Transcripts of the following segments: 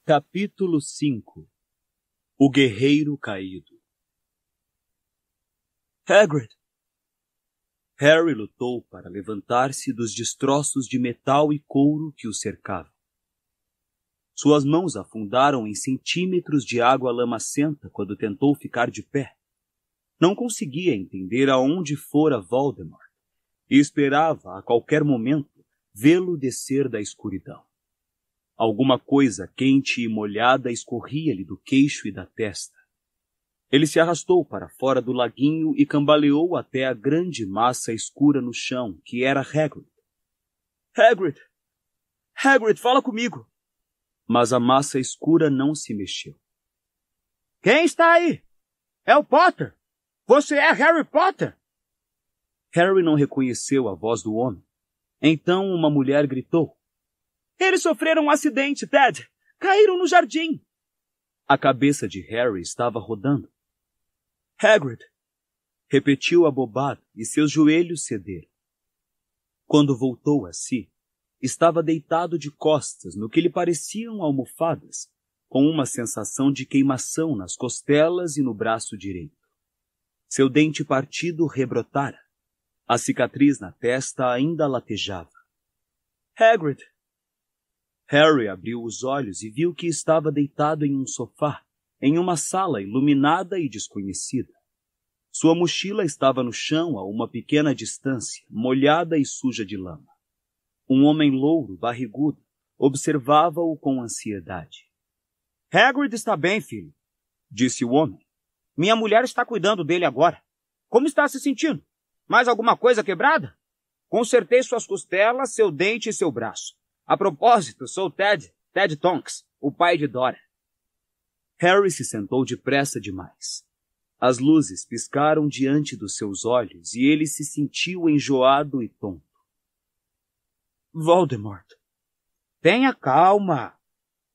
Capítulo 5. O Guerreiro Caído. Hagrid! Harry lutou para levantar-se dos destroços de metal e couro que o cercavam. Suas mãos afundaram em centímetros de água lamacenta quando tentou ficar de pé. Não conseguia entender aonde fora Voldemort e esperava, a qualquer momento, vê-lo descer da escuridão. Alguma coisa quente e molhada escorria-lhe do queixo e da testa. Ele se arrastou para fora do laguinho e cambaleou até a grande massa escura no chão, que era Hagrid. Hagrid! Hagrid, fala comigo! Mas a massa escura não se mexeu. Quem está aí? É o Potter! Você é Harry Potter? Harry não reconheceu a voz do homem. Então uma mulher gritou. Eles sofreram um acidente, Ted! Caíram no jardim! A cabeça de Harry estava rodando. Hagrid! Repetiu abobado e seus joelhos cederam. Quando voltou a si, estava deitado de costas no que lhe pareciam almofadas, com uma sensação de queimação nas costelas e no braço direito. Seu dente partido rebrotara. A cicatriz na testa ainda latejava. Hagrid! Harry abriu os olhos e viu que estava deitado em um sofá, em uma sala iluminada e desconhecida. Sua mochila estava no chão a uma pequena distância, molhada e suja de lama. Um homem louro, barrigudo, observava-o com ansiedade. Hagrid está bem, filho, disse o homem. Minha mulher está cuidando dele agora. Como está se sentindo? Mais alguma coisa quebrada? Consertei suas costelas, seu dente e seu braço. A propósito, sou Ted Tonks, o pai de Dora. Harry se sentou depressa demais. As luzes piscaram diante dos seus olhos e ele se sentiu enjoado e tonto. Voldemort. Tenha calma,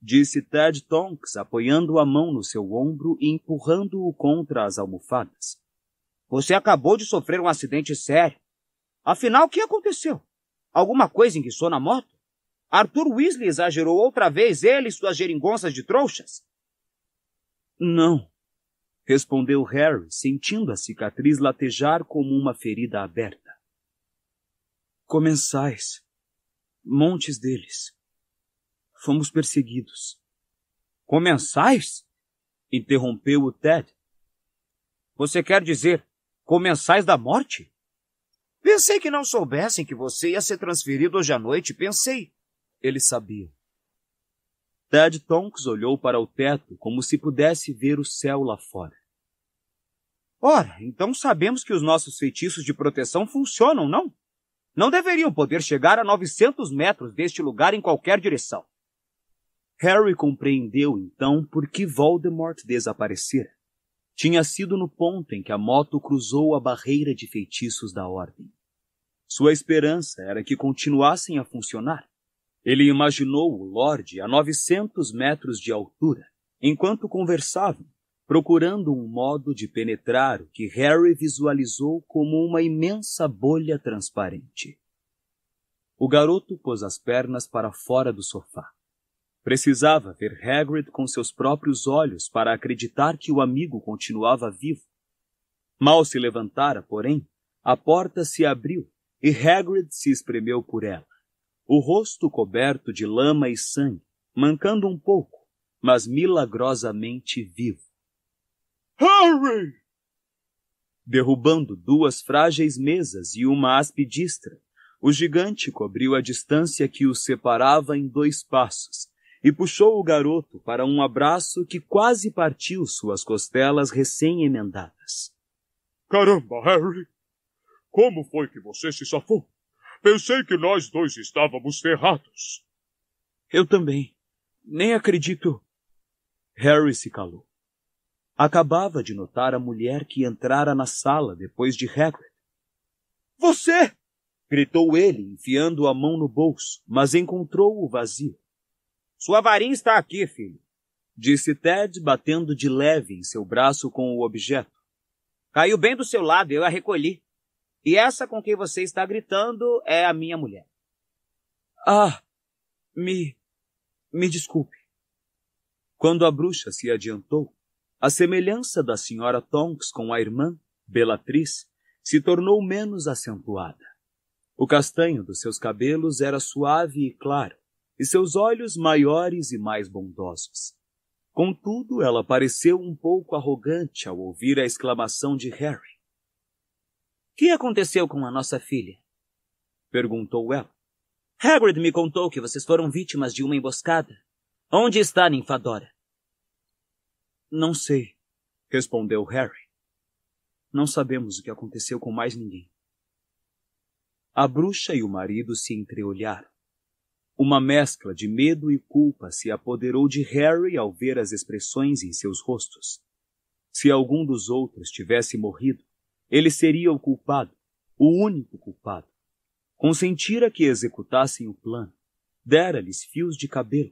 disse Ted Tonks, apoiando a mão no seu ombro e empurrando-o contra as almofadas. Você acabou de sofrer um acidente sério. Afinal, o que aconteceu? Alguma coisa enguiçou na moto? Arthur Weasley exagerou outra vez ele e suas geringonças de trouxas? Não, respondeu Harry, sentindo a cicatriz latejar como uma ferida aberta. Comensais. Montes deles. Fomos perseguidos. Comensais? Interrompeu o Ted. Você quer dizer comensais da morte? Pensei que não soubessem que você ia ser transferido hoje à noite, pensei. Eles sabiam. Ted Tonks olhou para o teto como se pudesse ver o céu lá fora. Ora, então sabemos que os nossos feitiços de proteção funcionam, não? Não deveriam poder chegar a 900 metros deste lugar em qualquer direção. Harry compreendeu então por que Voldemort desaparecera. Tinha sido no ponto em que a moto cruzou a barreira de feitiços da Ordem. Sua esperança era que continuassem a funcionar. Ele imaginou o Lorde a 900 metros de altura, enquanto conversavam, procurando um modo de penetrar o que Harry visualizou como uma imensa bolha transparente. O garoto pôs as pernas para fora do sofá. Precisava ver Hagrid com seus próprios olhos para acreditar que o amigo continuava vivo. Mal se levantara, porém, a porta se abriu e Hagrid se espremeu por ela. O rosto coberto de lama e sangue, mancando um pouco, mas milagrosamente vivo. Harry! Derrubando 2 frágeis mesas e uma aspidistra, o gigante cobriu a distância que os separava em 2 passos e puxou o garoto para um abraço que quase partiu suas costelas recém-emendadas. Caramba, Harry! Como foi que você se safou? Pensei que nós 2 estávamos ferrados. Eu também. Nem acredito. Harry se calou. Acabava de notar a mulher que entrara na sala depois de Hagrid. Você! Gritou ele, enfiando a mão no bolso, mas encontrou-o vazio. Sua varinha está aqui, filho, disse Ted, batendo de leve em seu braço com o objeto. Caiu bem do seu lado, eu a recolhi. E essa com quem você está gritando é a minha mulher. Ah, me desculpe. Quando a bruxa se adiantou, a semelhança da senhora Tonks com a irmã, Bellatrix, se tornou menos acentuada. O castanho dos seus cabelos era suave e claro, e seus olhos maiores e mais bondosos. Contudo, ela pareceu um pouco arrogante ao ouvir a exclamação de Harry. — Que aconteceu com a nossa filha? Perguntou ela. — Hagrid me contou que vocês foram vítimas de uma emboscada. Onde está Ninfadora? — Não sei, respondeu Harry. Não sabemos o que aconteceu com mais ninguém. A bruxa e o marido se entreolharam. Uma mescla de medo e culpa se apoderou de Harry ao ver as expressões em seus rostos. Se algum dos outros tivesse morrido, ele seria o culpado, o único culpado. Consentira que executassem o plano. Dera-lhes fios de cabelo.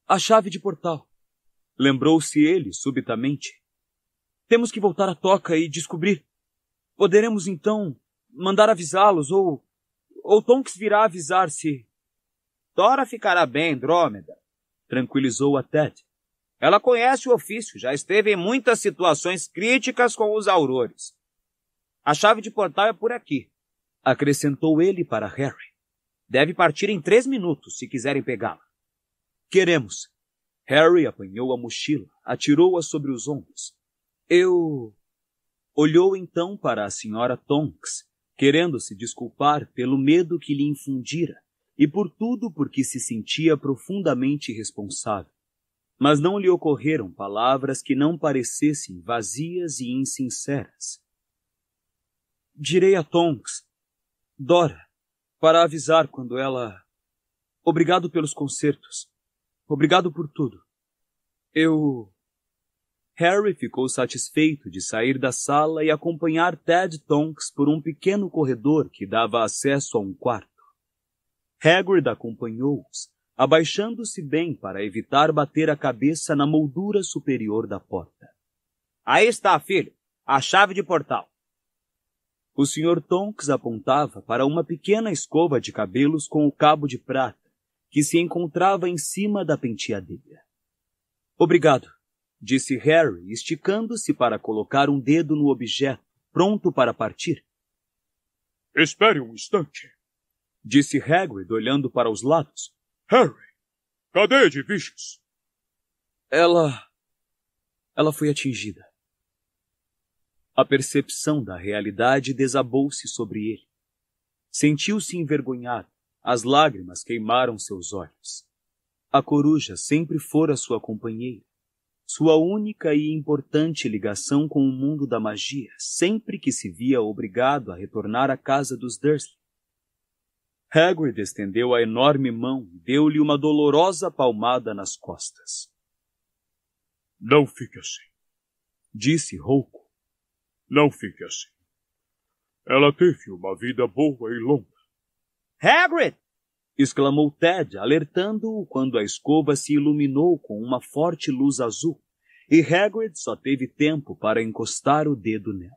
A chave de portal. Lembrou-se ele subitamente. Temos que voltar à toca e descobrir. Poderemos, então, mandar avisá-los, ou Tonks virá avisar se... Dora ficará bem, Drômeda, tranquilizou a Ted. Ela conhece o ofício, já esteve em muitas situações críticas com os aurores. A chave de portal é por aqui, acrescentou ele para Harry. Deve partir em 3 minutos, se quiserem pegá-la. Queremos. Harry apanhou a mochila, atirou-a sobre os ombros. Olhou então para a senhora Tonks, querendo se desculpar pelo medo que lhe infundira e por tudo porque se sentia profundamente responsável. Mas não lhe ocorreram palavras que não parecessem vazias e insinceras. Direi a Tonks, Dora, para avisar quando ela... Obrigado pelos concertos. Obrigado por tudo. Harry ficou satisfeito de sair da sala e acompanhar Ted Tonks por um pequeno corredor que dava acesso a um quarto. Hagrid acompanhou-os, abaixando-se bem para evitar bater a cabeça na moldura superior da porta. Aí está, filho, a chave de portal. O Sr. Tonks apontava para uma pequena escova de cabelos com o cabo de prata, que se encontrava em cima da penteadeira. Obrigado, disse Harry, esticando-se para colocar um dedo no objeto, pronto para partir. Espere um instante, disse Hagrid, olhando para os lados. Harry, cadê Edviges? Ela foi atingida. A percepção da realidade desabou-se sobre ele. Sentiu-se envergonhado. As lágrimas queimaram seus olhos. A coruja sempre fora sua companheira. Sua única e importante ligação com o mundo da magia, sempre que se via obrigado a retornar à casa dos Dursley. Hagrid estendeu a enorme mão e deu-lhe uma dolorosa palmada nas costas. Não fique assim, disse rouco. Não fique assim. Ela teve uma vida boa e longa. Hagrid! Exclamou Ted, alertando-o quando a escova se iluminou com uma forte luz azul, e Hagrid só teve tempo para encostar o dedo nela.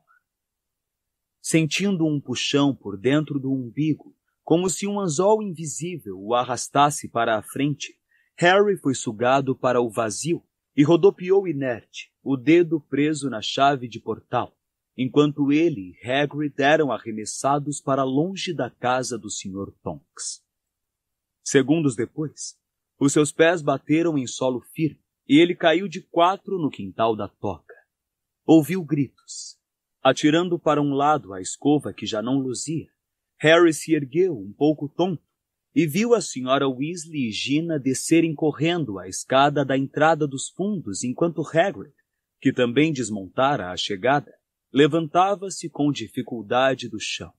Sentindo um puxão por dentro do umbigo, como se um anzol invisível o arrastasse para a frente, Harry foi sugado para o vazio e rodopiou inerte, o dedo preso na chave de portal, enquanto ele e Hagrid eram arremessados para longe da casa do Sr. Tonks. Segundos depois, os seus pés bateram em solo firme e ele caiu de 4 no quintal da toca. Ouviu gritos. Atirando para um lado a escova que já não luzia, Harry se ergueu um pouco tonto e viu a Sra. Weasley e Gina descerem correndo a escada da entrada dos fundos enquanto Hagrid, que também desmontara à chegada, levantava-se com dificuldade do chão.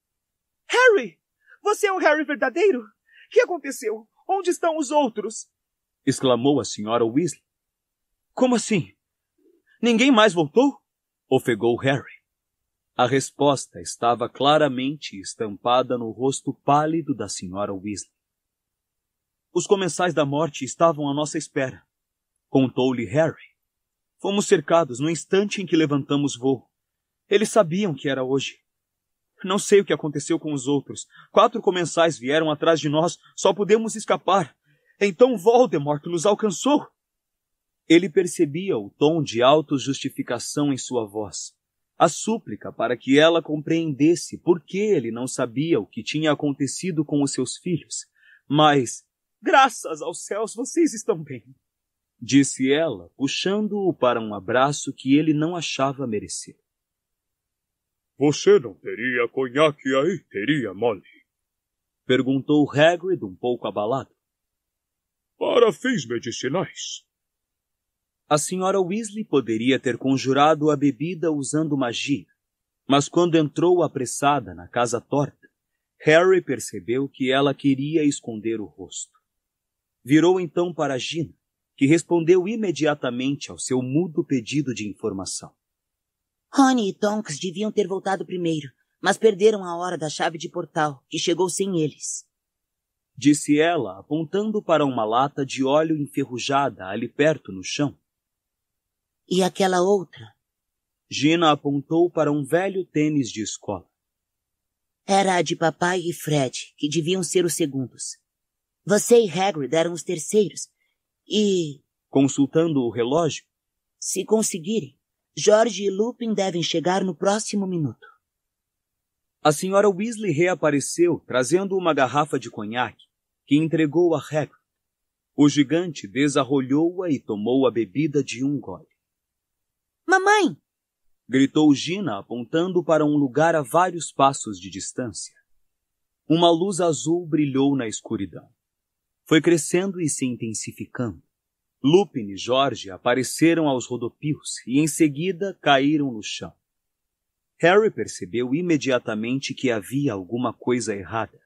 — Harry! Você é o Harry verdadeiro? O que aconteceu? Onde estão os outros? Exclamou a Sra. Weasley. Como assim? Ninguém mais voltou? Ofegou Harry. A resposta estava claramente estampada no rosto pálido da Sra. Weasley. Os comensais da morte estavam à nossa espera, contou-lhe Harry. Fomos cercados no instante em que levantamos voo. Eles sabiam que era hoje. Não sei o que aconteceu com os outros. 4 comensais vieram atrás de nós. Só pudemos escapar. Então Voldemort nos alcançou. Ele percebia o tom de autojustificação em sua voz, a súplica para que ela compreendesse por que ele não sabia o que tinha acontecido com os seus filhos. Mas, graças aos céus, vocês estão bem, disse ela, puxando-o para um abraço que ele não achava merecer. Você não teria conhaque aí, teria, Molly? Perguntou Hagrid um pouco abalado. Para fins medicinais. A senhora Weasley poderia ter conjurado a bebida usando magia, mas quando entrou apressada na casa torta, Harry percebeu que ela queria esconder o rosto. Virou então para Gina, que respondeu imediatamente ao seu mudo pedido de informação. Rony e Tonks deviam ter voltado primeiro, mas perderam a hora da chave de portal, que chegou sem eles. Disse ela, apontando para uma lata de óleo enferrujada ali perto no chão. E aquela outra? Gina apontou para um velho tênis de escola. Era a de papai e Fred, que deviam ser os segundos. Você e Hagrid eram os terceiros. E... Consultando o relógio. Se conseguirem, George e Lupin devem chegar no próximo minuto. A senhora Weasley reapareceu, trazendo uma garrafa de conhaque, que entregou a Hagrid. O gigante desarrolhou-a e tomou a bebida de um gole. Mamãe! Gritou Gina, apontando para um lugar a vários passos de distância. Uma luz azul brilhou na escuridão. Foi crescendo e se intensificando. Lupin e George apareceram aos rodopios e, em seguida, caíram no chão. Harry percebeu imediatamente que havia alguma coisa errada.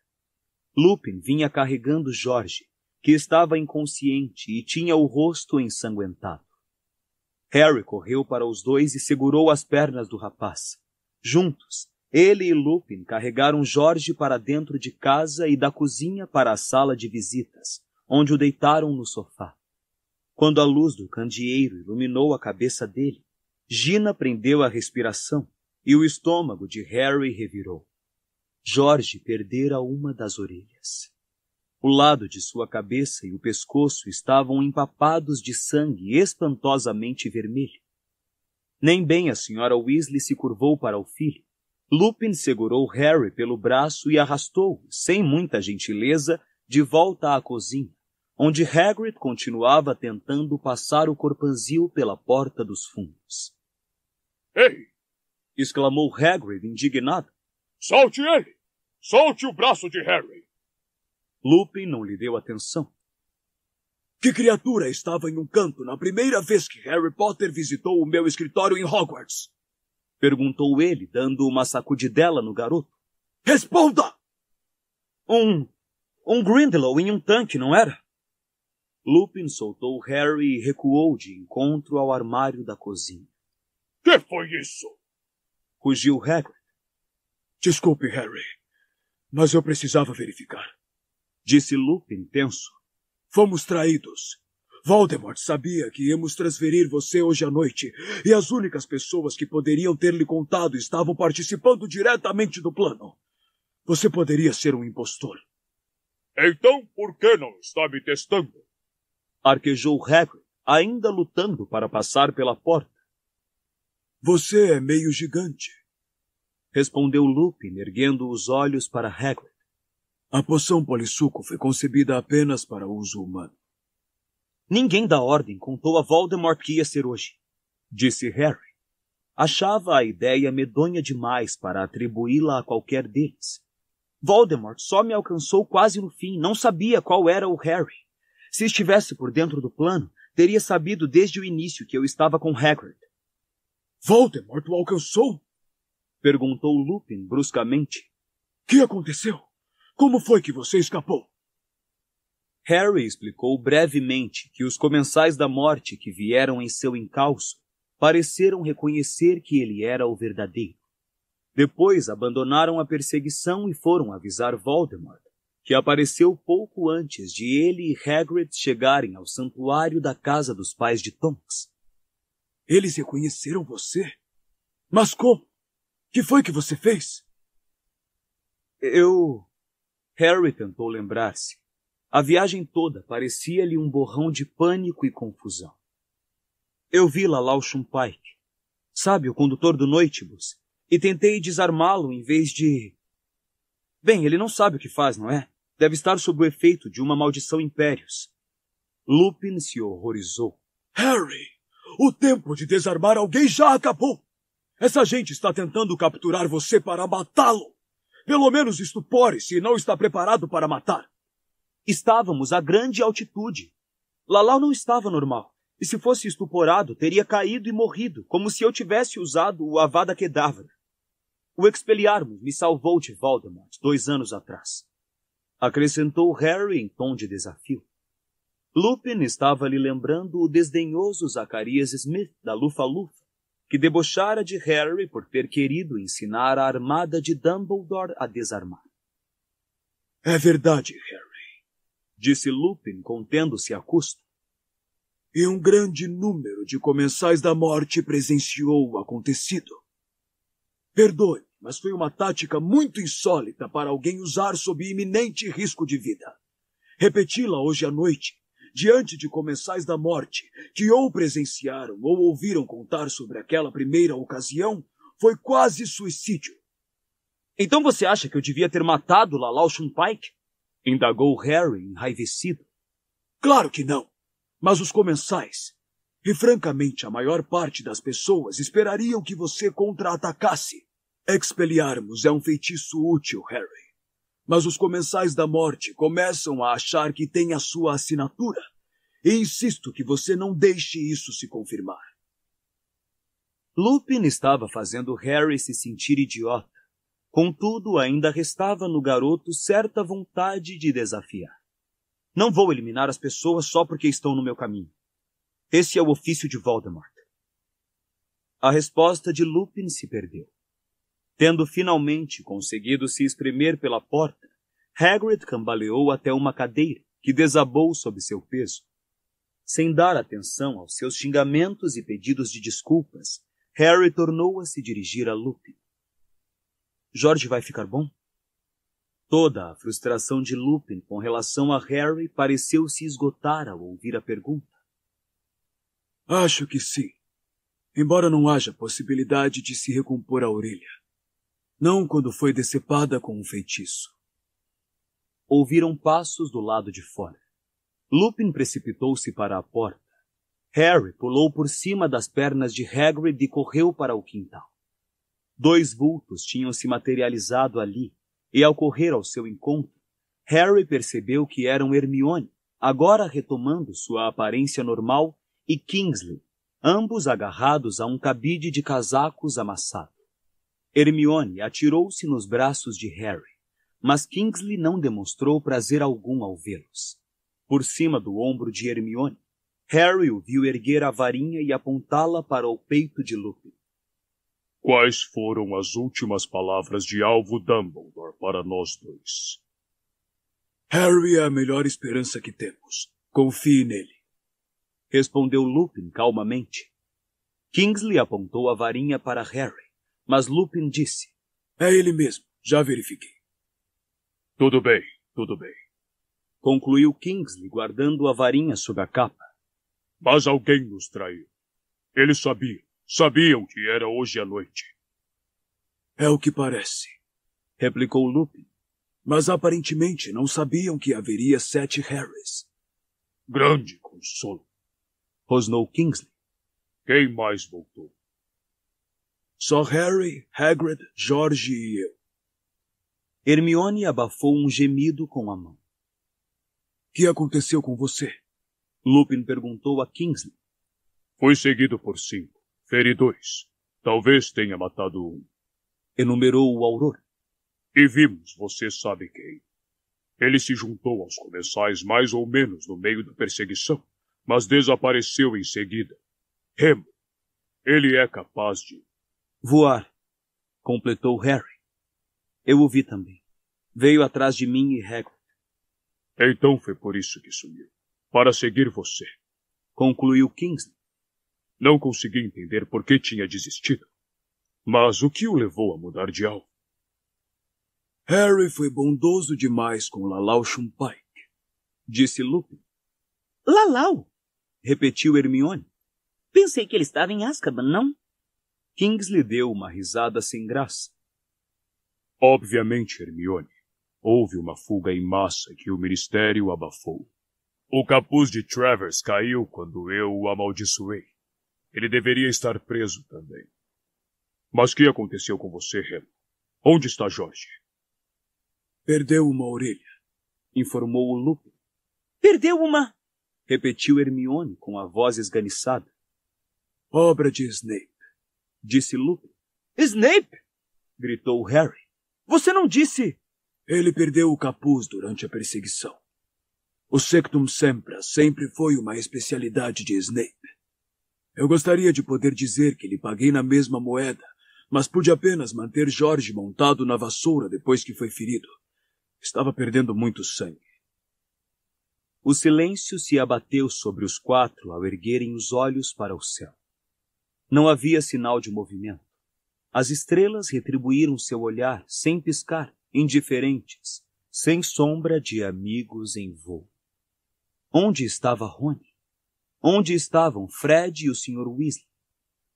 Lupin vinha carregando George, que estava inconsciente e tinha o rosto ensanguentado. Harry correu para os dois e segurou as pernas do rapaz. Juntos, ele e Lupin carregaram George para dentro de casa e da cozinha para a sala de visitas, onde o deitaram no sofá. Quando a luz do candeeiro iluminou a cabeça dele, Gina prendeu a respiração e o estômago de Harry revirou. George perdera uma das orelhas. O lado de sua cabeça e o pescoço estavam empapados de sangue espantosamente vermelho. Nem bem a senhora Weasley se curvou para o filho. Lupin segurou Harry pelo braço e arrastou-o, sem muita gentileza, de volta à cozinha, onde Hagrid continuava tentando passar o corpanzil pela porta dos fundos. Ei! Exclamou Hagrid indignado. Solte ele! Solte o braço de Harry! Lupin não lhe deu atenção. Que criatura estava em um canto na primeira vez que Harry Potter visitou o meu escritório em Hogwarts? Perguntou ele, dando uma sacudidela no garoto. Responda! Um Grindelow em um tanque, não era? Lupin soltou Harry e recuou de encontro ao armário da cozinha. Que foi isso? Rugiu Hagrid. Desculpe, Harry, mas eu precisava verificar. Disse Lupin tenso. Fomos traídos. Voldemort sabia que íamos transferir você hoje à noite, e as únicas pessoas que poderiam ter lhe contado estavam participando diretamente do plano. Você poderia ser um impostor. Então, por que não está me testando? Arquejou Hagrid, ainda lutando para passar pela porta. Você é meio gigante. Respondeu Lupin, erguendo os olhos para Hagrid. A poção polissuco foi concebida apenas para uso humano. Ninguém da Ordem contou a Voldemort que ia ser hoje, disse Harry. Achava a ideia medonha demais para atribuí-la a qualquer deles. Voldemort só me alcançou quase no fim, não sabia qual era o Harry. Se estivesse por dentro do plano, teria sabido desde o início que eu estava com Hagrid. Voldemort o alcançou? Perguntou Lupin bruscamente. Que aconteceu? Como foi que você escapou? Harry explicou brevemente que os comensais da morte que vieram em seu encalço pareceram reconhecer que ele era o verdadeiro. Depois abandonaram a perseguição e foram avisar Voldemort, que apareceu pouco antes de ele e Hagrid chegarem ao santuário da casa dos pais de Tonks. Eles reconheceram você? Mas como? Que foi que você fez? Harry tentou lembrar-se. A viagem toda parecia-lhe um borrão de pânico e confusão. Eu vi Lalau Shumpike, sabe, o condutor do Noitibus, e tentei desarmá-lo em vez de... Bem, ele não sabe o que faz, não é? Deve estar sob o efeito de uma maldição impérios. Lupin se horrorizou. Harry, o tempo de desarmar alguém já acabou. Essa gente está tentando capturar você para matá-lo. Pelo menos estupore-se e não está preparado para matar. Estávamos a grande altitude. Lalau não estava normal. E se fosse estuporado, teria caído e morrido, como se eu tivesse usado o Avada Kedavra. O Expelliarmus me salvou de Voldemort 2 anos atrás. Acrescentou Harry em tom de desafio. Lupin estava lhe lembrando o desdenhoso Zacarias Smith, da Lufa-Lufa, que debochara de Harry por ter querido ensinar a armada de Dumbledore a desarmar. É verdade, Harry, disse Lupin, contendo-se a custo. E um grande número de comensais da morte presenciou o acontecido. Perdoe, mas foi uma tática muito insólita para alguém usar sob iminente risco de vida. Repeti-la hoje à noite, diante de comensais da morte, que ou presenciaram ou ouviram contar sobre aquela primeira ocasião, foi quase suicídio. Então você acha que eu devia ter matado Lalau Shumpike? Indagou Harry, enraivecido. Claro que não. Mas os comensais, e francamente a maior parte das pessoas, esperariam que você contra-atacasse. Expelliarmus é um feitiço útil, Harry. Mas os comensais da morte começam a achar que tem a sua assinatura. E insisto que você não deixe isso se confirmar. Lupin estava fazendo Harry se sentir idiota. Contudo, ainda restava no garoto certa vontade de desafiar. Não vou eliminar as pessoas só porque estão no meu caminho. Esse é o ofício de Voldemort. A resposta de Lupin se perdeu. Tendo finalmente conseguido se espremer pela porta, Hagrid cambaleou até uma cadeira, que desabou sob seu peso. Sem dar atenção aos seus xingamentos e pedidos de desculpas, Harry tornou a se dirigir a Lupin. Jorge vai ficar bom? Toda a frustração de Lupin com relação a Harry pareceu se esgotar ao ouvir a pergunta. Acho que sim. Embora não haja possibilidade de se recompor a orelha. Não quando foi decepada com um feitiço. Ouviram passos do lado de fora. Lupin precipitou-se para a porta. Harry pulou por cima das pernas de Hagrid e correu para o quintal. 2 vultos tinham se materializado ali, e ao correr ao seu encontro, Harry percebeu que eram Hermione, agora retomando sua aparência normal, e Kingsley, ambos agarrados a um cabide de casacos amassado. Hermione atirou-se nos braços de Harry, mas Kingsley não demonstrou prazer algum ao vê-los. Por cima do ombro de Hermione, Harry o viu erguer a varinha e apontá-la para o peito de Lupin. Quais foram as últimas palavras de Alvo Dumbledore para nós dois? Harry é a melhor esperança que temos. Confie nele. Respondeu Lupin calmamente. Kingsley apontou a varinha para Harry, mas Lupin disse. É ele mesmo, já verifiquei. Tudo bem, tudo bem. Concluiu Kingsley, guardando a varinha sob a capa. Mas alguém nos traiu. Eles sabiam que era hoje à noite. É o que parece, replicou Lupin. Mas aparentemente não sabiam que haveria 7 Harrys. Grande consolo, rosnou Kingsley. Quem mais voltou? Só Harry, Hagrid, George e eu. Hermione abafou um gemido com a mão. Que aconteceu com você? Lupin perguntou a Kingsley. Fui seguido por 5. Feri 2. Talvez tenha matado 1. Enumerou o Auror. E vimos, você sabe quem. Ele se juntou aos comensais mais ou menos no meio da perseguição, mas desapareceu em seguida. Remo. Ele é capaz de... voar, completou Harry. Eu o vi também. Veio atrás de mim e Hagrid. Então foi por isso que sumiu. Para seguir você. Concluiu Kingsley. Não consegui entender por que tinha desistido. Mas o que o levou a mudar de alvo? Harry foi bondoso demais com Lalau Shumpike. disse Lupin. Lalau! Repetiu Hermione. Pensei que ele estava em Azkaban, não? Kingsley deu uma risada sem graça. Obviamente, Hermione. Houve uma fuga em massa que o Ministério abafou. O capuz de Travers caiu quando eu o amaldiçoei. Ele deveria estar preso também. Mas o que aconteceu com você, Remo? Onde está Jorge? Perdeu uma orelha, informou o Lupin. Perdeu uma... Repetiu Hermione com a voz esganiçada. Obra de Snape, disse Lupin. Snape! Gritou Harry. Você não disse... Ele perdeu o capuz durante a perseguição. O Sectum Sempra sempre foi uma especialidade de Snape. Eu gostaria de poder dizer que lhe paguei na mesma moeda, mas pude apenas manter Jorge montado na vassoura depois que foi ferido. Estava perdendo muito sangue. O silêncio se abateu sobre os quatro ao erguerem os olhos para o céu. Não havia sinal de movimento. As estrelas retribuíram seu olhar sem piscar, indiferentes, sem sombra de amigos em voo. Onde estava Rony? Onde estavam Fred e o Sr. Weasley?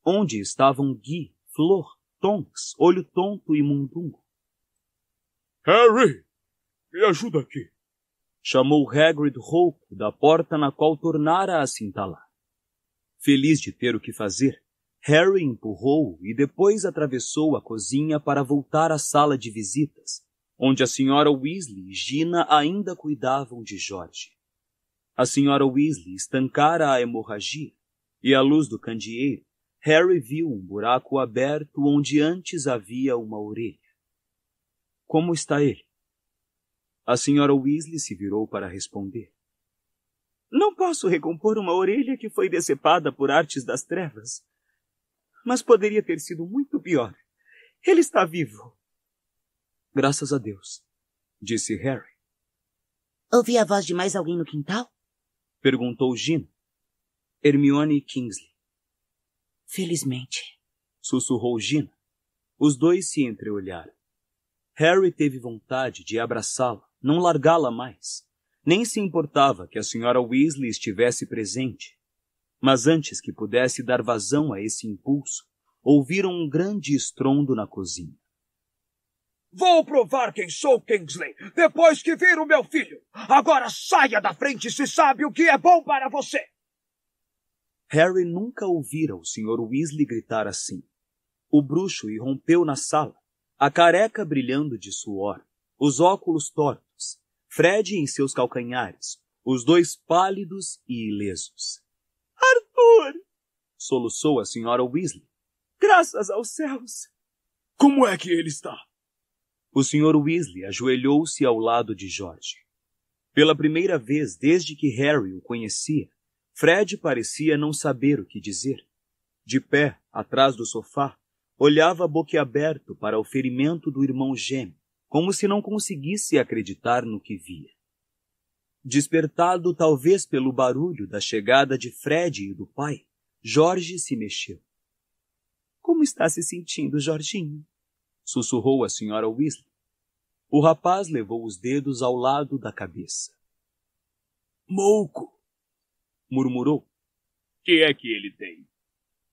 Onde estavam Guy, Flor, Tonks, Olho Tonto e Mundungo? Harry! Me ajuda aqui! Chamou Hagrid rouco da porta na qual tornara a se entalar. Feliz de ter o que fazer, Harry empurrou-o e depois atravessou a cozinha para voltar à sala de visitas, onde a Sra. Weasley e Gina ainda cuidavam de Jorge. A Sra. Weasley estancara a hemorragia, e à luz do candeeiro, Harry viu um buraco aberto onde antes havia uma orelha. Como está ele? A Sra. Weasley se virou para responder. Não posso recompor uma orelha que foi decepada por artes das trevas. Mas poderia ter sido muito pior. Ele está vivo. Graças a Deus, disse Harry. Ouvi a voz de mais alguém no quintal? Perguntou Gina. Hermione e Kingsley. Felizmente, sussurrou Gina. Os dois se entreolharam. Harry teve vontade de abraçá-la, não largá-la mais. Nem se importava que a Sra. Weasley estivesse presente. Mas antes que pudesse dar vazão a esse impulso, ouviram um grande estrondo na cozinha. Vou provar quem sou, Kingsley, depois que vir o meu filho. Agora saia da frente se sabe o que é bom para você. Harry nunca ouvira o Sr. Weasley gritar assim. O bruxo irrompeu na sala, a careca brilhando de suor, os óculos tortos, Fred em seus calcanhares, os dois pálidos e ilesos. Arthur! Soluçou a Sra. Weasley. Graças aos céus! Como é que ele está? O Sr. Weasley ajoelhou-se ao lado de Jorge. Pela primeira vez desde que Harry o conhecia, Fred parecia não saber o que dizer. De pé, atrás do sofá, olhava boquiaberto para o ferimento do irmão gêmeo, como se não conseguisse acreditar no que via. Despertado talvez pelo barulho da chegada de Fred e do pai, Jorge se mexeu. — Como está se sentindo, Jorginho? Sussurrou a Sra. Weasley. O rapaz levou os dedos ao lado da cabeça. — Mouco! Murmurou. — Que é que ele tem?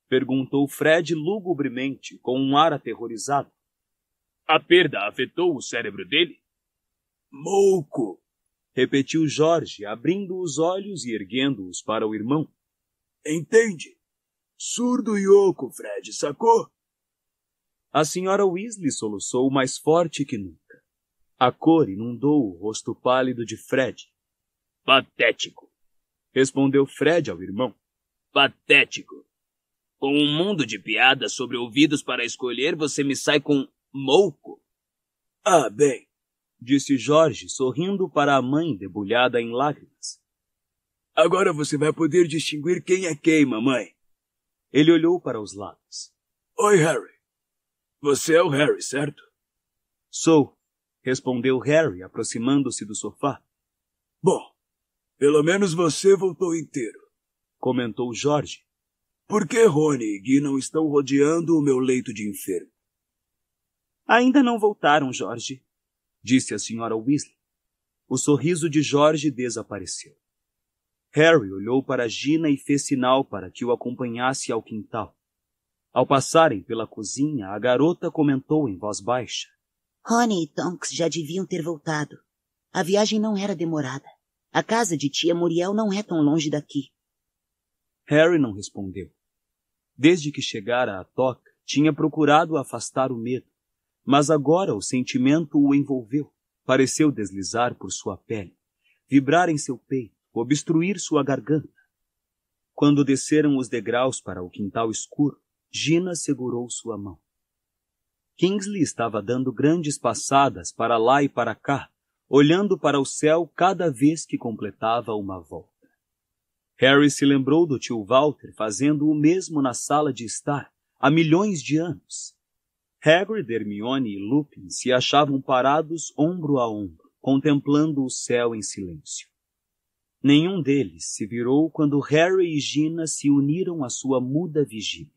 Perguntou Fred lugubremente, com um ar aterrorizado. — A perda afetou o cérebro dele? — Mouco! Repetiu Jorge, abrindo os olhos e erguendo-os para o irmão. — Entende? Surdo e oco, Fred, sacou? A Sra. Weasley soluçou mais forte que nunca. A cor inundou o rosto pálido de Fred. — Patético! Respondeu Fred ao irmão. — Patético! Com um mundo de piadas sobre ouvidos para escolher, você me sai com mouco? — Ah, bem, disse Jorge, sorrindo para a mãe debulhada em lágrimas. — Agora você vai poder distinguir quem é quem, mamãe. Ele olhou para os lados. — Oi, Harry. Você é o Harry, certo? — Sou, respondeu Harry, aproximando-se do sofá. — Bom, pelo menos você voltou inteiro, comentou Jorge. — Por que Rony e Guy não estão rodeando o meu leito de enfermo? — Ainda não voltaram, Jorge, disse a Sra. Weasley. O sorriso de George desapareceu. Harry olhou para Gina e fez sinal para que o acompanhasse ao quintal. Ao passarem pela cozinha, a garota comentou em voz baixa. Ronnie e Tonks já deviam ter voltado. A viagem não era demorada. A casa de tia Muriel não é tão longe daqui. Harry não respondeu. Desde que chegara à toca, tinha procurado afastar o medo, mas agora o sentimento o envolveu. Pareceu deslizar por sua pele, vibrar em seu peito, obstruir sua garganta. Quando desceram os degraus para o quintal escuro, Gina segurou sua mão. Kingsley estava dando grandes passadas para lá e para cá, olhando para o céu cada vez que completava uma volta. Harry se lembrou do tio Walter fazendo o mesmo na sala de estar, há milhões de anos. Hagrid, Hermione e Lupin se achavam parados ombro a ombro, contemplando o céu em silêncio. Nenhum deles se virou quando Harry e Gina se uniram à sua muda vigília.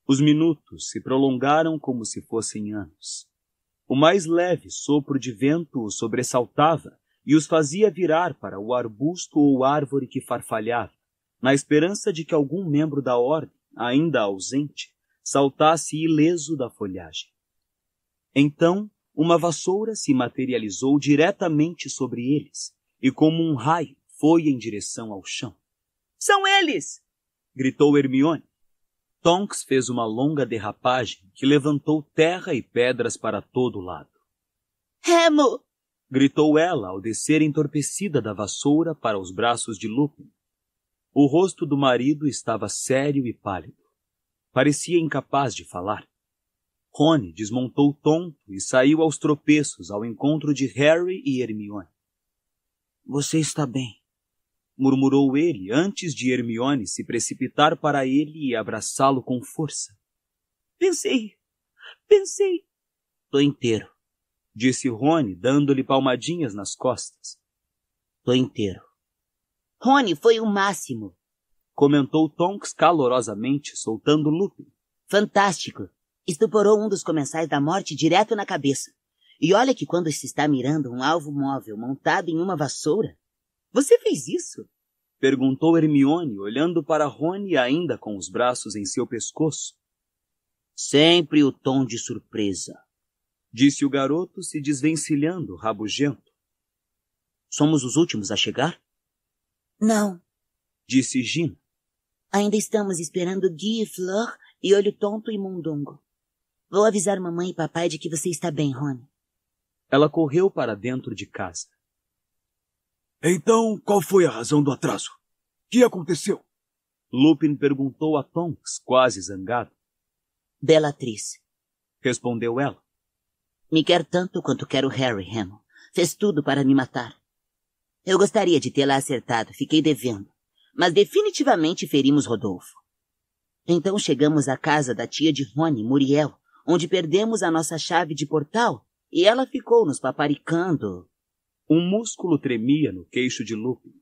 Os minutos se prolongaram como se fossem anos. O mais leve sopro de vento os sobressaltava e os fazia virar para o arbusto ou árvore que farfalhava, na esperança de que algum membro da ordem, ainda ausente, saltasse ileso da folhagem. Então, uma vassoura se materializou diretamente sobre eles e, como um raio, foi em direção ao chão. — São eles! Gritou Hermione. Tonks fez uma longa derrapagem que levantou terra e pedras para todo lado. — Remo! Gritou ela ao descer entorpecida da vassoura para os braços de Lupin. O rosto do marido estava sério e pálido. Parecia incapaz de falar. Rony desmontou tonto e saiu aos tropeços ao encontro de Harry e Hermione. — Você está bem? Murmurou ele antes de Hermione se precipitar para ele e abraçá-lo com força. — Pensei. — Tô inteiro, disse Rony, dando-lhe palmadinhas nas costas. — Tô inteiro. — Rony foi o máximo, comentou Tonks calorosamente, soltando Lupin. — Fantástico. Estuporou um dos comensais da morte direto na cabeça. E olha que quando se está mirando um alvo móvel montado em uma vassoura... Você fez isso? Perguntou Hermione, olhando para Rony ainda com os braços em seu pescoço. Sempre o tom de surpresa, disse o garoto, se desvencilhando, rabugento. Somos os últimos a chegar? Não, disse Gina. Ainda estamos esperando Guy e Fleur e Olho Tonto e Mundungo. Vou avisar mamãe e papai de que você está bem, Rony. Ela correu para dentro de casa. Então, qual foi a razão do atraso? O que aconteceu? Lupin perguntou a Tonks, quase zangado. Bellatrix, respondeu ela. Me quer tanto quanto quero Harry, Remo. Fez tudo para me matar. Eu gostaria de tê-la acertado, fiquei devendo. Mas definitivamente ferimos Rodolfo. Então chegamos à casa da tia de Rony, Muriel, onde perdemos a nossa chave de portal, e ela ficou nos paparicando. Um músculo tremia no queixo de Lupin.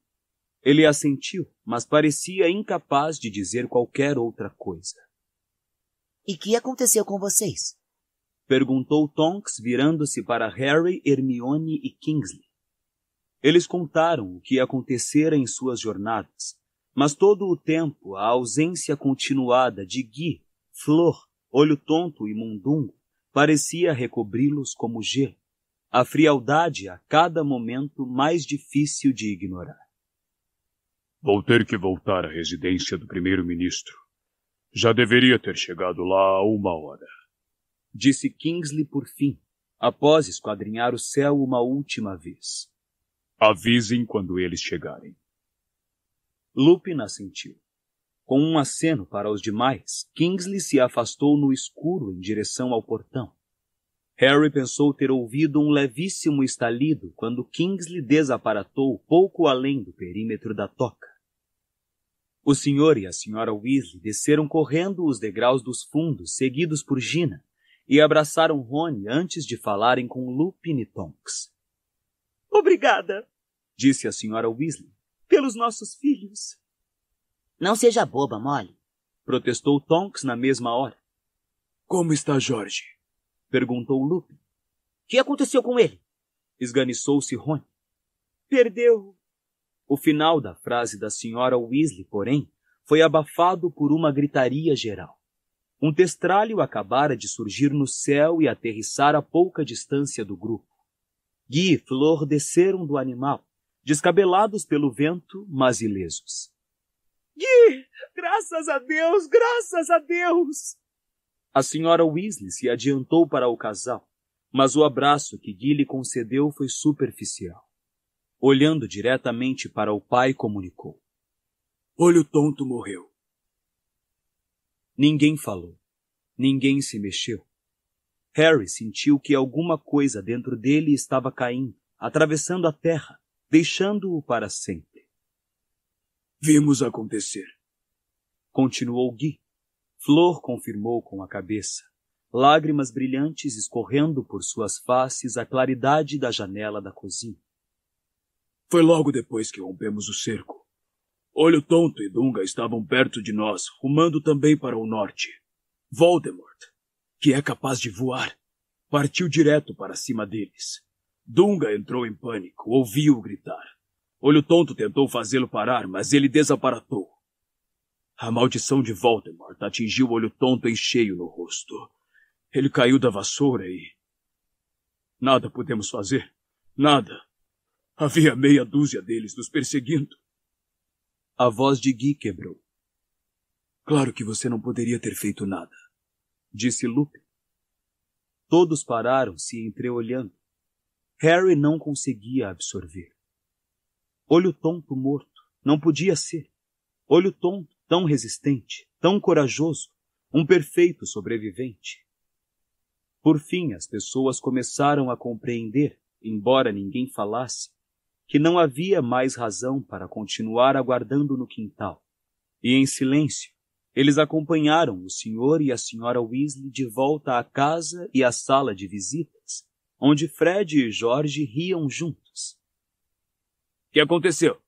Ele assentiu, mas parecia incapaz de dizer qualquer outra coisa. E que aconteceu com vocês? Perguntou Tonks, virando-se para Harry, Hermione e Kingsley. Eles contaram o que acontecera em suas jornadas, mas todo o tempo a ausência continuada de Guy, Flor, Olho Tonto e Mundungo parecia recobri-los como gelo, a frialdade a cada momento mais difícil de ignorar. Vou ter que voltar à residência do primeiro-ministro. Já deveria ter chegado lá há 1 hora. Disse Kingsley por fim, após esquadrinhar o céu uma última vez. Avisem quando eles chegarem. Lupin assentiu. Com um aceno para os demais, Kingsley se afastou no escuro em direção ao portão. Harry pensou ter ouvido um levíssimo estalido quando Kingsley desaparatou pouco além do perímetro da toca. O senhor e a senhora Weasley desceram correndo os degraus dos fundos, seguidos por Gina, e abraçaram Rony antes de falarem com Lupin e Tonks. — Obrigada, disse a senhora Weasley, pelos nossos filhos. — Não seja boba, Molly, protestou Tonks na mesma hora. — Como está George? Perguntou Lupin. — Que aconteceu com ele? Esganiçou-se Rony. Perdeu. O final da frase da senhora Weasley, porém, foi abafado por uma gritaria geral. Um testralho acabara de surgir no céu e aterrissar a pouca distância do grupo. Guy e Flor desceram do animal, descabelados pelo vento, mas ilesos. Guy! Graças a Deus! Graças a Deus! A senhora Weasley se adiantou para o casal, mas o abraço que Guy lhe concedeu foi superficial. Olhando diretamente para o pai, comunicou. Olho Tonto morreu. Ninguém falou. Ninguém se mexeu. Harry sentiu que alguma coisa dentro dele estava caindo, atravessando a terra, deixando-o para sempre. Vimos acontecer. Continuou Guy. Flor confirmou com a cabeça, lágrimas brilhantes escorrendo por suas faces a claridade da janela da cozinha. Foi logo depois que rompemos o cerco. Olho Tonto e Dunga estavam perto de nós, rumando também para o norte. Voldemort, que é capaz de voar, partiu direto para cima deles. Dunga entrou em pânico, ouviu-o gritar. Olho Tonto tentou fazê-lo parar, mas ele desaparatou. A maldição de Voldemort atingiu Olho Tonto em cheio no rosto. Ele caiu da vassoura e... Nada pudemos fazer. Nada. Havia meia dúzia deles nos perseguindo. A voz de Guy quebrou. Claro que você não poderia ter feito nada, disse Lupin. Todos pararam se entreolhando. Harry não conseguia absorver. Olho Tonto morto. Não podia ser. Olho Tonto, tão resistente, tão corajoso, um perfeito sobrevivente. Por fim, as pessoas começaram a compreender, embora ninguém falasse, que não havia mais razão para continuar aguardando no quintal. E em silêncio, eles acompanharam o senhor e a senhora Weasley de volta à casa e à sala de visitas, onde Fred e George riam juntos. — Que aconteceu?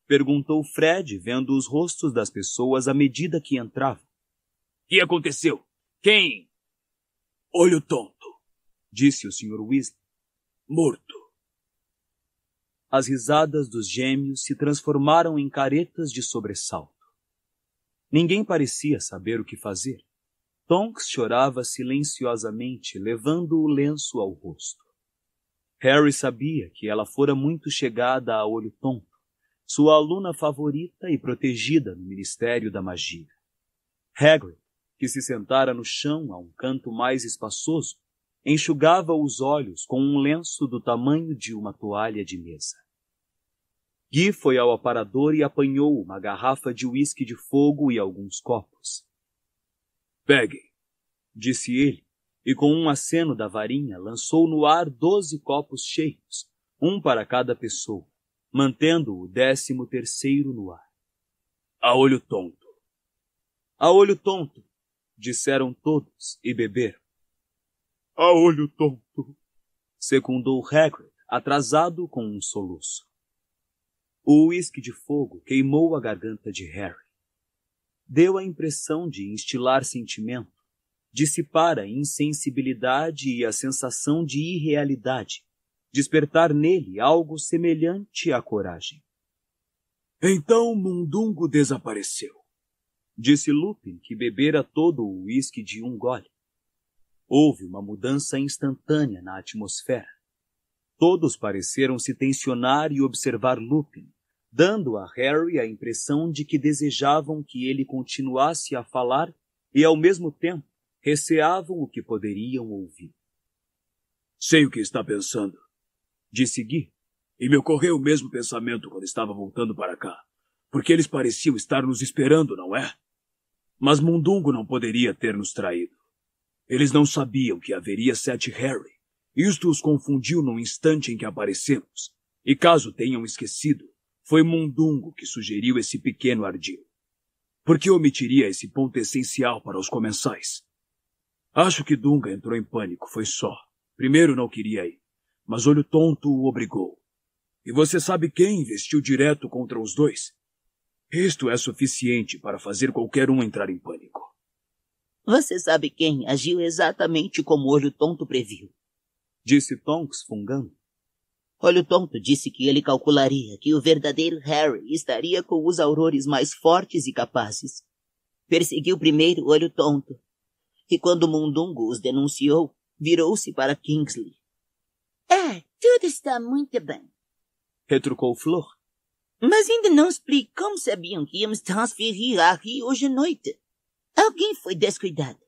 Perguntou Fred, vendo os rostos das pessoas à medida que entravam. — Que aconteceu? Quem? — Olho Tonto, disse o senhor Weasley. — Morto. As risadas dos gêmeos se transformaram em caretas de sobressalto. Ninguém parecia saber o que fazer. Tonks chorava silenciosamente, levando o lenço ao rosto. Harry sabia que ela fora muito chegada a Olho Tonto, sua aluna favorita e protegida no Ministério da Magia. Hagrid, que se sentara no chão a um canto mais espaçoso, enxugava os olhos com um lenço do tamanho de uma toalha de mesa. Guy foi ao aparador e apanhou uma garrafa de uísque de fogo e alguns copos. — Peguem, disse ele, e com um aceno da varinha lançou no ar 12 copos cheios, um para cada pessoa, mantendo o 13º no ar. — A Olho Tonto. — A Olho Tonto, disseram todos e beberam. — A Olho Tonto, secundou Hagrid, atrasado com um soluço. O uísque de fogo queimou a garganta de Harry. Deu a impressão de instilar sentimento, dissipar a insensibilidade e a sensação de irrealidade, despertar nele algo semelhante à coragem. — Então Mundungo desapareceu, disse Lupin, que bebera todo o uísque de um gole. Houve uma mudança instantânea na atmosfera. Todos pareceram se tensionar e observar Lupin, dando a Harry a impressão de que desejavam que ele continuasse a falar e, ao mesmo tempo, receavam o que poderiam ouvir. — Sei o que está pensando, disse Guy, e me ocorreu o mesmo pensamento quando estava voltando para cá, porque eles pareciam estar nos esperando, não é? Mas Mundungo não poderia ter nos traído. Eles não sabiam que haveria 7 Harry. Isto os confundiu no instante em que aparecemos, e caso tenham esquecido, foi Mundungo que sugeriu esse pequeno ardil. Por que omitiria esse ponto essencial para os comensais? Acho que Dunga entrou em pânico, foi só. Primeiro não queria ir, mas Olho Tonto o obrigou. E você sabe quem investiu direto contra os dois? Isto é suficiente para fazer qualquer um entrar em pânico. Você sabe quem agiu exatamente como Olho Tonto previu, disse Tonks fungando. Olho Tonto disse que ele calcularia que o verdadeiro Harry estaria com os aurores mais fortes e capazes. Perseguiu primeiro Olho Tonto, e quando Mundungo os denunciou, virou-se para Kingsley. Tudo está muito bem, retrucou Flor. Mas ainda não explico como sabiam que íamos transferir Harry hoje à noite. Alguém foi descuidado.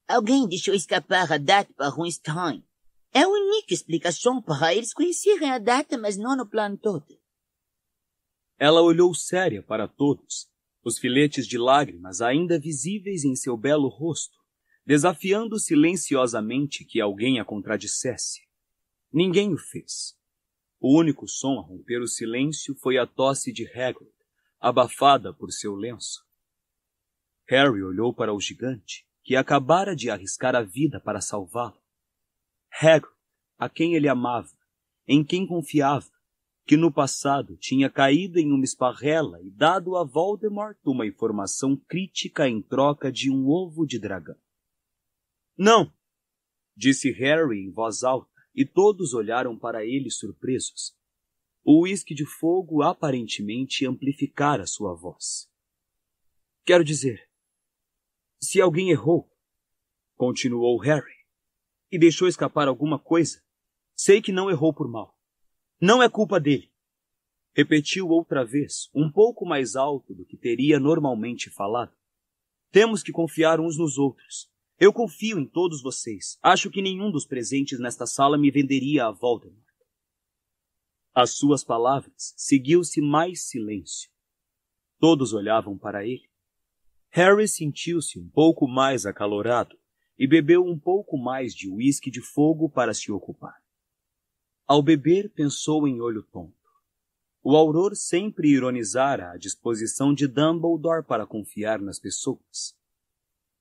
Alguém deixou escapar a data para Runstein. É a única explicação para eles conhecerem a data, mas não o plano todo. Ela olhou séria para todos, os filetes de lágrimas ainda visíveis em seu belo rosto, desafiando silenciosamente que alguém a contradissesse. Ninguém o fez. O único som a romper o silêncio foi a tosse de Hagrid, abafada por seu lenço. Harry olhou para o gigante, que acabara de arriscar a vida para salvá-lo. Hagrid, a quem ele amava, em quem confiava, que no passado tinha caído em uma esparrela e dado a Voldemort uma informação crítica em troca de um ovo de dragão. Não! Disse Harry em voz alta, e todos olharam para ele surpresos. O uísque de fogo aparentemente amplificara sua voz. Quero dizer, se alguém errou, continuou Harry, e deixou escapar alguma coisa, sei que não errou por mal. Não é culpa dele. Repetiu outra vez, um pouco mais alto do que teria normalmente falado. Temos que confiar uns nos outros. Eu confio em todos vocês. Acho que nenhum dos presentes nesta sala me venderia a Voldemort. Às suas palavras, seguiu-se mais silêncio. Todos olhavam para ele. Harry sentiu-se um pouco mais acalorado e bebeu um pouco mais de uísque de fogo para se ocupar. Ao beber, pensou em Olho Tonto. O Auror sempre ironizara a disposição de Dumbledore para confiar nas pessoas.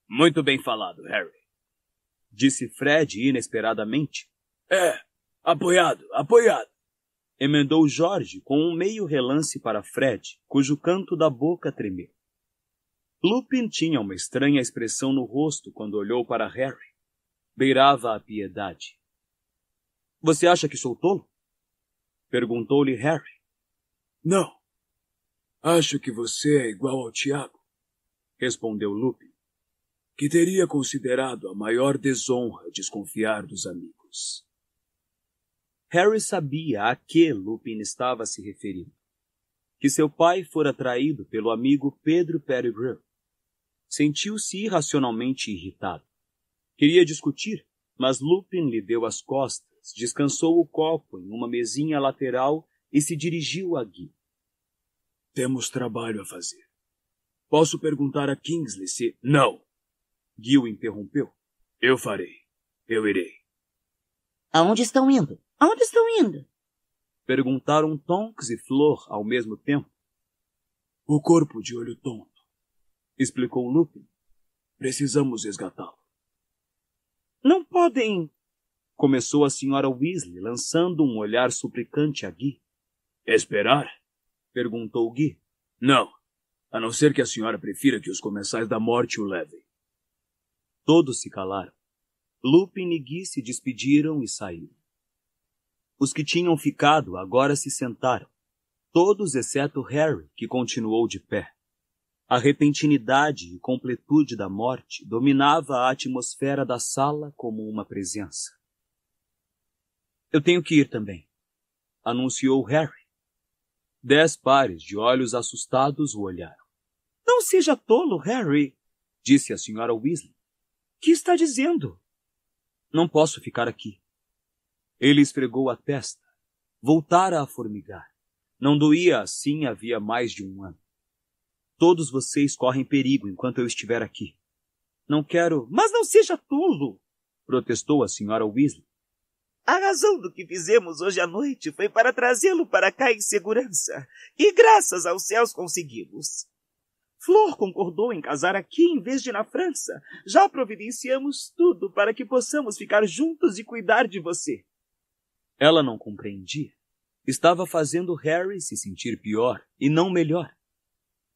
Muito bem falado, Harry, disse Fred inesperadamente. Apoiado, emendou Jorge com um meio relance para Fred, cujo canto da boca tremeu. Lupin tinha uma estranha expressão no rosto quando olhou para Harry. Beirava a piedade. Você acha que sou tolo? Perguntou-lhe Harry. Não. Acho que você é igual ao Tiago, respondeu Lupin, que teria considerado a maior desonra desconfiar dos amigos. Harry sabia a que Lupin estava se referindo. Que seu pai fora traído pelo amigo Pedro Pettigrew. Sentiu-se irracionalmente irritado. Queria discutir, mas Lupin lhe deu as costas, descansou o copo em uma mesinha lateral e se dirigiu a Guy. Temos trabalho a fazer. Posso perguntar a Kingsley se... Não! Guy o interrompeu. Eu farei. Eu irei. Aonde estão indo? Aonde estão indo? Perguntaram Tonks e Flor ao mesmo tempo. O corpo de Olho Tonto, explicou Lupin. Precisamos resgatá-lo. Não podem... Começou a senhora Weasley, lançando um olhar suplicante a Guy. Esperar? Perguntou Guy. Não, a não ser que a senhora prefira que os comensais da morte o levem. Todos se calaram. Lupin e Guy se despediram e saíram. Os que tinham ficado agora se sentaram, todos exceto Harry, que continuou de pé. A repentinidade e completude da morte dominava a atmosfera da sala como uma presença. Eu tenho que ir também, anunciou Harry. 10 pares de olhos assustados o olharam. Não seja tolo, Harry, disse a senhora Weasley. Que está dizendo? Não posso ficar aqui. Ele esfregou a testa. Voltara a formigar. Não doía assim havia mais de um ano. Todos vocês correm perigo enquanto eu estiver aqui. Não quero... Mas não seja tolo, protestou a senhora Weasley. A razão do que fizemos hoje à noite foi para trazê-lo para cá em segurança. E graças aos céus conseguimos. Flor concordou em casar aqui em vez de na França. Já providenciamos tudo para que possamos ficar juntos e cuidar de você. Ela não compreendia. Estava fazendo Harry se sentir pior e não melhor.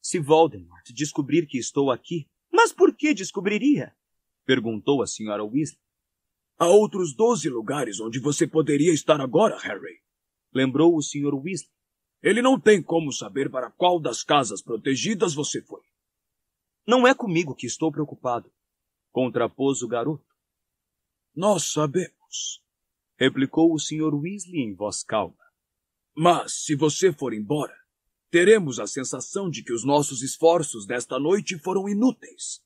Se Voldemort descobrir que estou aqui... Mas por que descobriria? Perguntou a senhora Weasley. Há outros 12 lugares onde você poderia estar agora, Harry. lembrou o Sr. Weasley. Ele não tem como saber para qual das casas protegidas você foi. Não é comigo que estou preocupado, contrapôs o garoto. Nós sabemos, replicou o Sr. Weasley em voz calma. Mas, se você for embora, teremos a sensação de que os nossos esforços desta noite foram inúteis.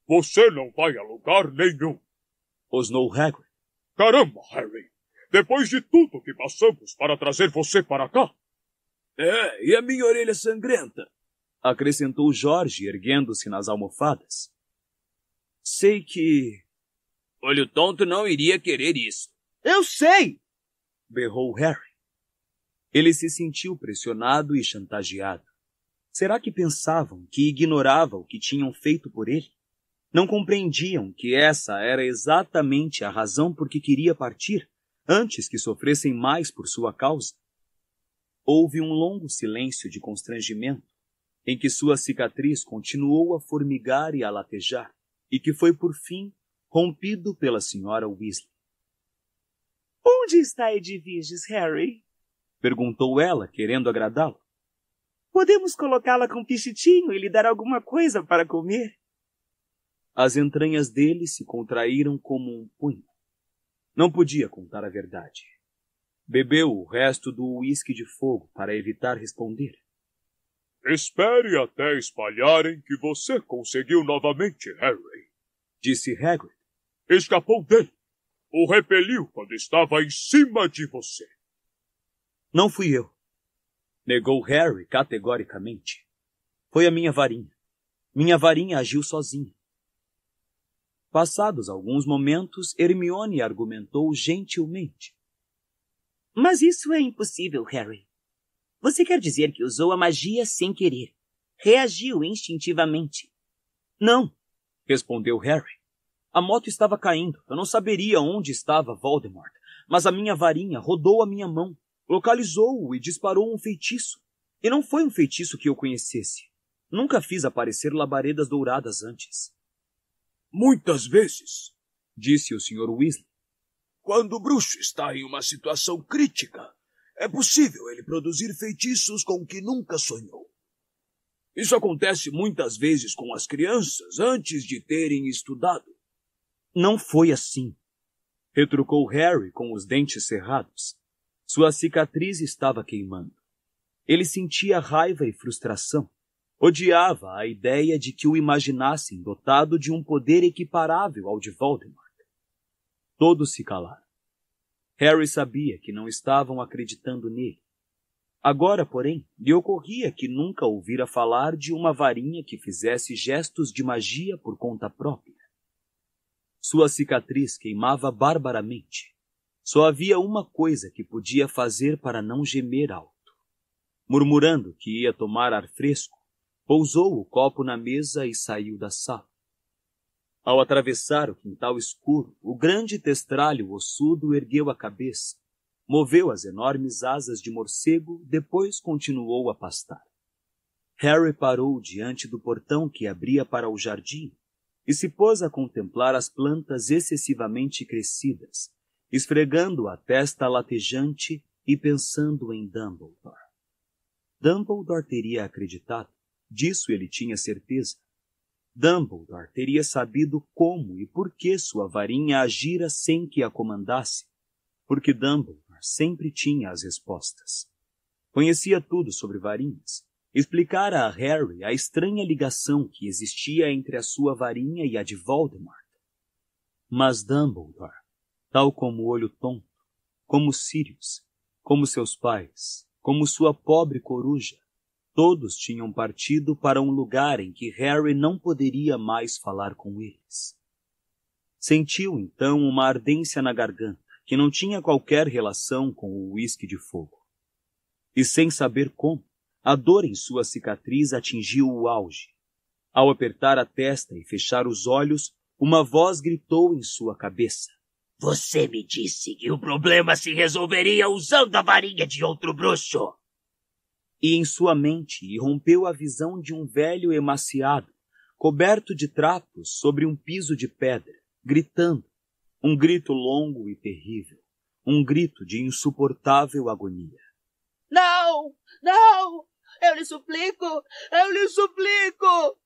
Você não vai a lugar nenhum, rosnou Hagrid. Caramba, Harry! Depois de tudo que passamos para trazer você para cá. E a minha orelha sangrenta? Acrescentou Jorge, erguendo-se nas almofadas. Sei que... Olho tonto não iria querer isso. Eu sei! Berrou Harry. Ele se sentiu pressionado e chantageado. Será que pensavam que ignorava o que tinham feito por ele? Não compreendiam que essa era exatamente a razão por que queria partir, antes que sofressem mais por sua causa? Houve um longo silêncio de constrangimento, em que sua cicatriz continuou a formigar e a latejar, e que foi, por fim, rompido pela Sra. Weasley. Onde está Edviges, Harry? Perguntou ela, querendo agradá-lo. Podemos colocá-la com Pichitinho e lhe dar alguma coisa para comer? As entranhas dele se contraíram como um punho. Não podia contar a verdade. Bebeu o resto do uísque de fogo para evitar responder. Espere até espalharem que você conseguiu novamente, Harry, disse Hagrid. Escapou dele. O repeliu quando estava em cima de você. Não fui eu, negou Harry categoricamente. Foi a minha varinha. Minha varinha agiu sozinha. Passados alguns momentos, Hermione argumentou gentilmente. Mas isso é impossível, Harry. Você quer dizer que usou a magia sem querer. Reagiu instintivamente. Não, respondeu Harry. A moto estava caindo. Eu não saberia onde estava Voldemort, mas a minha varinha rodou a minha mão, localizou-o e disparou um feitiço. E não foi um feitiço que eu conhecesse. Nunca fiz aparecer labaredas douradas antes. Muitas vezes, disse o Sr. Weasley, quando o bruxo está em uma situação crítica, é possível ele produzir feitiços com que nunca sonhou. Isso acontece muitas vezes com as crianças antes de terem estudado. Não foi assim, retrucou Harry com os dentes cerrados. Sua cicatriz estava queimando. Ele sentia raiva e frustração. Odiava a ideia de que o imaginassem dotado de um poder equiparável ao de Voldemort. Todos se calaram. Harry sabia que não estavam acreditando nele. Agora, porém, lhe ocorria que nunca ouvira falar de uma varinha que fizesse gestos de magia por conta própria. Sua cicatriz queimava barbaramente. Só havia uma coisa que podia fazer para não gemer alto. Murmurando que ia tomar ar fresco, pousou o copo na mesa e saiu da sala. Ao atravessar o quintal escuro, o grande testralho ossudo ergueu a cabeça, moveu as enormes asas de morcego, depois continuou a pastar. Harry parou diante do portão que abria para o jardim e se pôs a contemplar as plantas excessivamente crescidas, esfregando a testa latejante e pensando em Dumbledore. Dumbledore teria acreditado. Disso ele tinha certeza. Dumbledore teria sabido como e por que sua varinha agira sem que a comandasse, porque Dumbledore sempre tinha as respostas. Conhecia tudo sobre varinhas. Explicara a Harry a estranha ligação que existia entre a sua varinha e a de Voldemort. Mas Dumbledore, tal como o Olho Tonto, como Sirius, como seus pais, como sua pobre coruja, todos tinham partido para um lugar em que Harry não poderia mais falar com eles. Sentiu, então, uma ardência na garganta, que não tinha qualquer relação com o uísque de fogo. E sem saber como, a dor em sua cicatriz atingiu o auge. Ao apertar a testa e fechar os olhos, uma voz gritou em sua cabeça. Você me disse que o problema se resolveria usando a varinha de outro bruxo. E em sua mente irrompeu a visão de um velho emaciado, coberto de trapos sobre um piso de pedra, gritando, um grito longo e terrível, Um grito de insuportável agonia. Não! Não! Eu lhe suplico! Eu lhe suplico!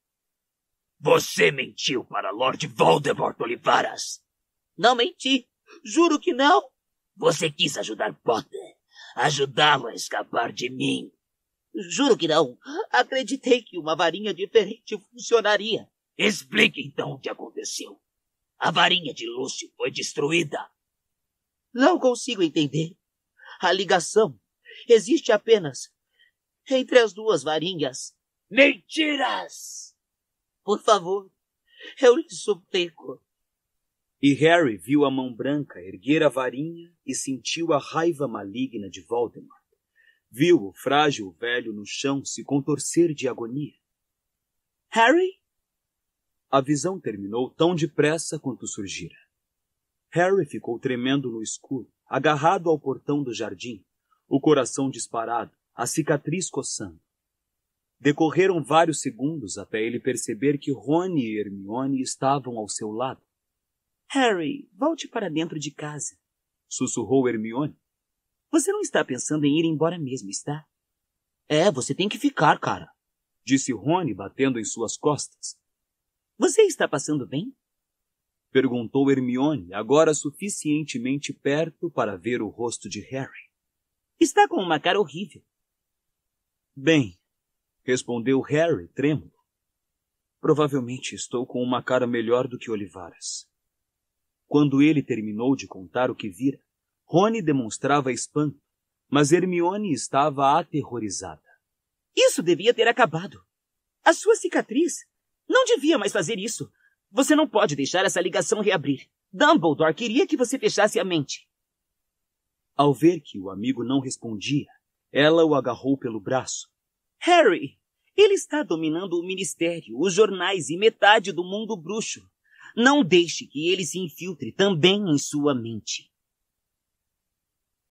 Você mentiu para Lord Voldemort, Olivaras. Não menti. Juro que não. Você quis ajudar Potter. Ajudá-lo a escapar de mim. Juro que não. Acreditei que uma varinha diferente funcionaria. Explique então o que aconteceu. A varinha de Lúcio foi destruída. Não consigo entender. A ligação existe apenas entre as duas varinhas. Mentiras! Por favor, eu lhe suplico. E Harry viu a mão branca erguer a varinha e sentiu a raiva maligna de Voldemort. Viu o frágil velho no chão se contorcer de agonia. Harry? A visão terminou tão depressa quanto surgira. Harry ficou tremendo no escuro, agarrado ao portão do jardim, o coração disparado, a cicatriz coçando. Decorreram vários segundos até ele perceber que Rony e Hermione estavam ao seu lado. Harry, volte para dentro de casa, sussurrou Hermione. Você não está pensando em ir embora mesmo, está? É, você tem que ficar, cara, disse Rony batendo em suas costas. Você está passando bem? Perguntou Hermione, agora suficientemente perto para ver o rosto de Harry. Está com uma cara horrível. Bem, respondeu Harry, trêmulo. Provavelmente estou com uma cara melhor do que Olivaras. Quando ele terminou de contar o que vira, Rony demonstrava espanto, mas Hermione estava aterrorizada. Isso devia ter acabado. A sua cicatriz não devia mais fazer isso. Você não pode deixar essa ligação reabrir. Dumbledore queria que você fechasse a mente. Ao ver que o amigo não respondia, ela o agarrou pelo braço. Harry, ele está dominando o ministério, os jornais e metade do mundo bruxo. Não deixe que ele se infiltre também em sua mente.